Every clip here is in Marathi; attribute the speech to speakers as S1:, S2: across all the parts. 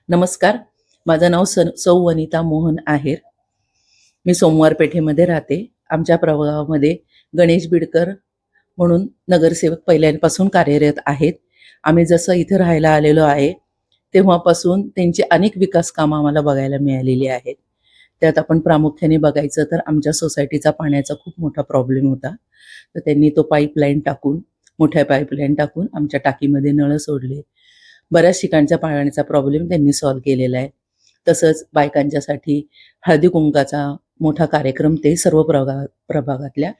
S1: नमस्कार. माझं नाव सौ वनिता मोहन आहेर. मी सोमवार पेठेमध्ये राहते. आमच्या प्रभागामध्ये गणेश बिडकर म्हणून नगरसेवक पहिल्यापासून कार्यरत आहेत. आम्ही जसं इथे राहायला आलेलो आहे तेव्हापासून त्यांची अनेक विकास कामं आम्हाला बघायला मिळालेली आहेत. त्यात आपण प्रामुख्याने बघायचं तर आमच्या सोसायटीचा पाण्याचा खूप मोठा प्रॉब्लेम होता. तर त्यांनी तो मोठ्या पाईपलाईन टाकून आमच्या टाकीमध्ये नळ सोडले. बऱ्याच ठिकाणच्या पाण्याचा प्रॉब्लेम त्यांनी सॉल्व्ह केलेला आहे. तसंच बायकांच्यासाठी हळदी कुंकाचा मोठा कार्यक्रम ते सर्व प्रभागातल्या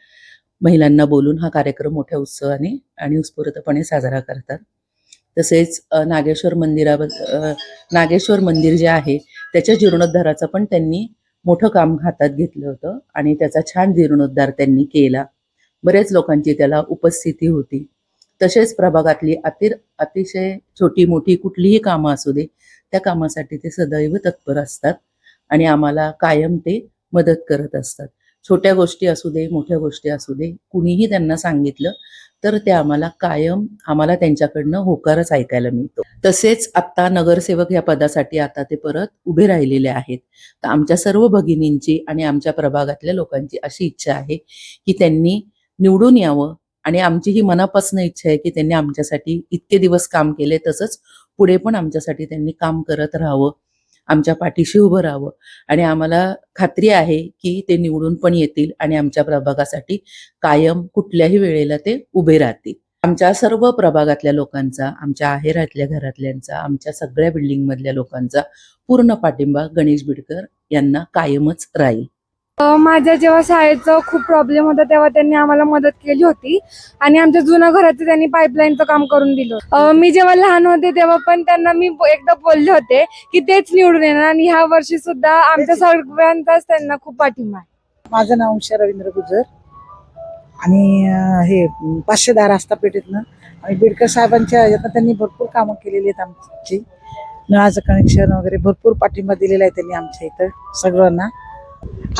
S1: महिलांना बोलून हा कार्यक्रम मोठ्या उत्सवाने आणि उत्स्फूर्तपणे साजरा करतात. तसेच नागेश्वर मंदिर जे आहे त्याच्या जीर्णोद्धाराचं पण त्यांनी मोठं काम हातात घेतलं होतं आणि त्याचा छान जीर्णोद्धार त्यांनी केला. बरेच लोकांची त्याला उपस्थिती होती. तसेच प्रभागातली अतिशय छोटी मोठी कुठलीही कामं असू दे त्या कामासाठी ते सदैव तत्पर असतात आणि आम्हाला कायम ते मदत करत असतात. छोट्या गोष्टी असू दे मोठ्या गोष्टी असू दे कुणीही त्यांना सांगितलं तर ते आम्हाला त्यांच्याकडनं होकारच ऐकायला मिळतो. तसेच आत्ता नगरसेवक या पदासाठी आता ते परत उभे राहिलेले आहेत. तर आमच्या सर्व भगिनींची आणि आमच्या प्रभागातल्या लोकांची अशी इच्छा आहे की त्यांनी निवडून यावं आणि आमची ही मनापासून इच्छा आहे की त्यांनी आमच्यासाठी इतके दिवस काम केले तसंच पुढे पण आमच्यासाठी त्यांनी काम करत राहावं, आमच्या पाठीशी उभं राहावं आणि आम्हाला खात्री आहे की ते निवडून पण येतील आणि आमच्या प्रभागासाठी कायम कुठल्याही वेळेला ते उभे राहतील. आमच्या सर्व प्रभागातल्या लोकांचा, आमच्या आहेरातल्या घरातल्यांचा, आमच्या सगळ्या बिल्डिंगमधल्या लोकांचा पूर्ण पाठिंबा गणेश बिडकर यांना कायमच राहील.
S2: माझ्या जेव्हा शाळेचं खूप प्रॉब्लेम होता तेव्हा त्यांनी आम्हाला मदत केली होती आणि आमच्या जुन्या घराचं त्यांनी पाईपलाईनचं काम करून दिलं. मी जेव्हा लहान होते तेव्हा पण त्यांना मी एकदा बोलले होते की तेच निवडून येणार आणि ह्या वर्षी सुद्धा आमच्या सगळ्यांचाच त्यांना खूप पाठिंबा आहे.
S3: माझं नाव उषा रवींद्र गुजर आणि हे 510 रास्ता पेठेतनं आणि बिडकर साहेबांच्या ह्याच्यातनं त्यांनी भरपूर कामं केलेली आहेत. आमची नळाचं कनेक्शन वगैरे भरपूर पाठिंबा दिलेला आहे त्यांनी आमच्या इथं सगळ्यांना.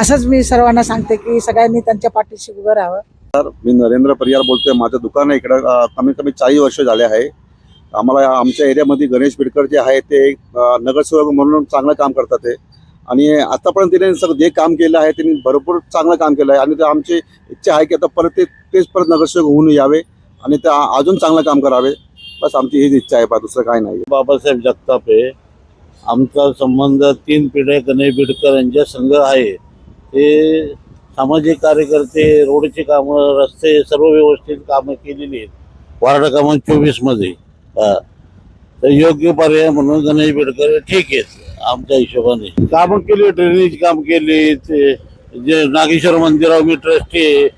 S3: असंच मी सर्वांना सांगते की सगळ्यांनी त्यांच्या पाठीशी उभं राहावं.
S4: तर मी नरेंद्र परियार बोलतोय. माझं दुकान आहे इकडं. कमीत कमी 40 वर्ष झाले आहे. आम्हाला आमच्या एरियामध्ये गणेश बिडकर जे आहे ते नगरसेवक म्हणून चांगलं काम करतात ते आणि आतापर्यंत त्यांनी सगळं जे काम केलं आहे त्यांनी भरपूर चांगलं काम केलं आहे आणि ते आमची इच्छा आहे की आता परत तेच परत नगरसेवक होऊन यावे आणि ते अजून चांगलं काम करावे. बस आमची हीच इच्छा आहे, दुसरं काय नाही.
S5: बाबासाहेब जगतापे आमचा संबंध 3 पिढ्या गणेश बिडकर यांच्या संघ आहे. ते सामाजिक कार्यकर्ते, रोडची कामं, रस्ते सर्व व्यवस्थित कामं केलेली आहेत. वार्ड क्रमांक 24 मध्ये तर योग्य पर्याय म्हणून गणेश बिडकर ठीक आहेत आमच्या हिशोबाने. कामं केली, ड्रेनेज काम केली, ते जे नागेश्वर मंदिरावर मी ट्रस्टी आहे,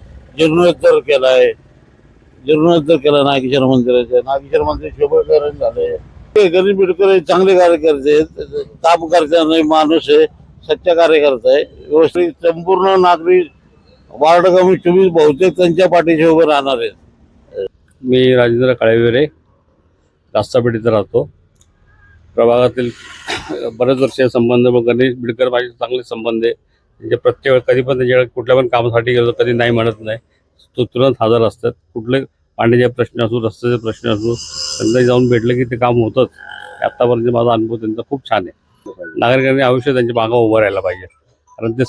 S5: जीर्णोद्धार केला नागेश्वर मंदिर शोभीकरण झालंय. गणेश बिडकर चांगले कार्यकर्ते आहेत, काम करता माणूस आहे, सच्चा कार्यकर्ता आहे, व्यवस्थित संपूर्ण नागरिक वार्ड क्रमांक 24 बहुतेक त्यांच्या पाठीशी उभं राहणार आहेत.
S6: मी राजेंद्र काळेविरे रास्तापेठेत राहतो. प्रभागातील बरेच वर्ष संबंध गणेश बिडकर माझे चांगले संबंध आहे. म्हणजे प्रत्येक वेळ कधी पण त्यांच्याकडे कुठल्या पण कामासाठी गेलो कधी नाही म्हणत नाही, तो तुरंत हजर असतात. कुठले पाण्याचे प्रश्न असो, रस्त्याचे प्रश्न असो, त्यांना जाऊन भेटलं की ते काम होतंच. आत्तापर्यंत माझा अनुभव त्यांचा खूप छान आहे. नागरिकांनी आयुष्य त्यांच्या मागं उभं राहायला पाहिजे, कारण ते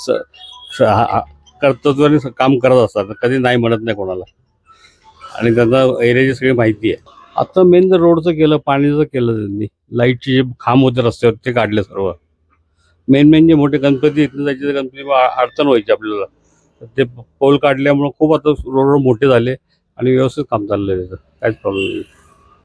S6: कर्तृत्वाने काम करत असतात, कधी नाही म्हणत नाही कोणाला आणि त्यांना एरियाची सगळी माहिती आहे. आता मेन जर रोडचं केलं, पाण्याचं केलं, त्यांनी लाईटचे जे खांब होते रस्त्यावर ते काढले सर्व. मेन जे मोठे गणपती इथून जायचे गणपती अडचण व्हायची आपल्याला, ते पोल काढल्यामुळे खूप आता रोड मोठे झाले आणि व्यवस्थित काम चाललंय, त्याचं काहीच प्रॉब्लेम नाही.